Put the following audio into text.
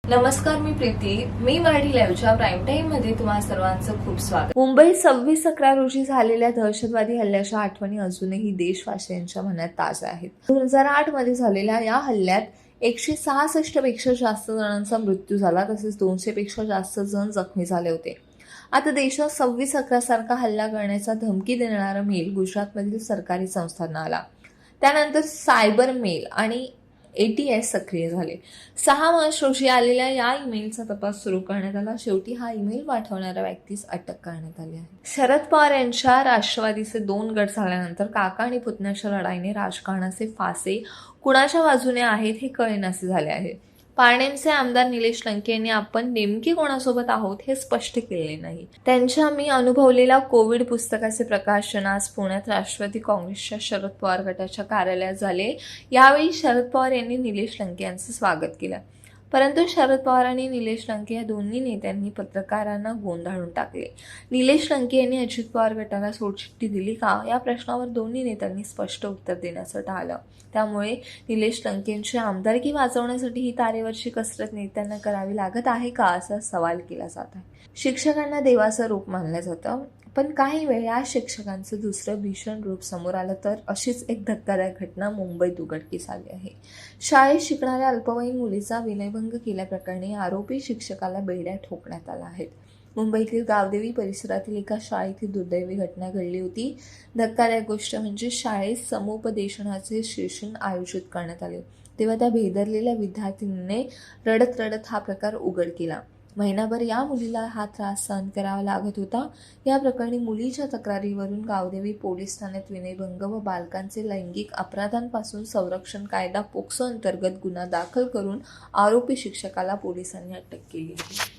नमस्कार, मी प्रीती. मी मराठी लाईव्हच्या prime time मध्ये तुम्हा सर्वांचं खूप स्वागत. मुंबईत 26/11 रोजी झालेल्या दहशतवादी हल्ल्याच्या आठवणी अजूनही देशवासियांच्या मनात ताज्या आहेत. 2008 मध्ये झालेल्या या हल्ल्यात 166 पेक्षा जास्त जणांचा मृत्यू झाला, तसेच 200 पेक्षा जास्त जण जखमी झाले होते. आता देशात 26/11 सारखा हल्ला करण्याचा धमकी देणारा मेल गुजरातमधील सरकारी संस्थांना आला. त्यानंतर सायबर मेल आणि ATS सक्रिय झाले. 6 मार्च रोजी आलेल्या या ईमेलचा तपास सुरू करण्यात आला. शेवटी हा ईमेल पाठवणाऱ्या व्यक्तीस अटक करण्यात आली आहे. शरद पवार यांच्या राष्ट्रवादीचे 2 गट झाल्यानंतर काका आणि पुतण्याच्या लढाईने राजकारणाचे फासे कुणाच्या बाजूने आहेत हे कळेनासे झाले आहे. पारनेरचे आमदार निलेश लंके यांनी आपण नेमके कोणासोबत आहोत हे स्पष्ट केले नाही. त्यांच्या मी अनुभवलेल्या कोविड पुस्तकाचे प्रकाशन आज पुण्यात राष्ट्रवादी काँग्रेसच्या शरद पवार गटाच्या कार्यालयात झाले. यावेळी शरद पवार यांनी निलेश लंके यांचे स्वागत केलं. परंतु शरद पवार आणि निलेश लंके या दोन्ही नेत्यांनी पत्रकारांना गोंधळून टाकले. निलेश लंके यांनी अजित पवार गटाला सोडचिठ्ठी दिली का या प्रश्नावर दोन्ही नेत्यांनी स्पष्ट उत्तर देण्याचं टाळलं. त्यामुळे निलेश लंकेंची आमदारकी वाचवण्यासाठी ही तारेवरची कसरत नेत्यांना करावी लागत आहे का असा सवाल केला जात आहे. शिक्षकांना देवाचं रूप मानलं जातं, पण काही वेळा शिक्षकांचं दुसरं भीषण रूप समोर आलं तर अशीच एक धक्कादायक घटना मुंबईत उघडकीस आली आहे. शाळेत शिकणाऱ्या अल्पवयीन मुलीचा विनयभंग केल्याप्रकरणी आरोपी शिक्षकाला बेड्या ठोकण्यात आल्या आहेत. मुंबईतील गावदेवी परिसरातील एका शाळेत ही दुर्दैवी घटना घडली होती. धक्कादायक गोष्ट म्हणजे शाळेत समुपदेशनाचे सेशन आयोजित करण्यात आले तेव्हा त्या भेदरलेल्या विद्यार्थिनीने रडत रडत हा प्रकार उघड केला. महिनाभर या मुलीला हा त्रास सहन करावा लागत होता. या प्रकरणी मुलीच्या तक्रारीवरून गावदेवी पोलीस ठाण्यात विनयभंग व बालकांचे लैंगिक अपराधांपासून संरक्षण कायदा पोक्सो अंतर्गत गुन्हा दाखल करून आरोपी शिक्षकाला पोलिसांनी अटक केली आहे.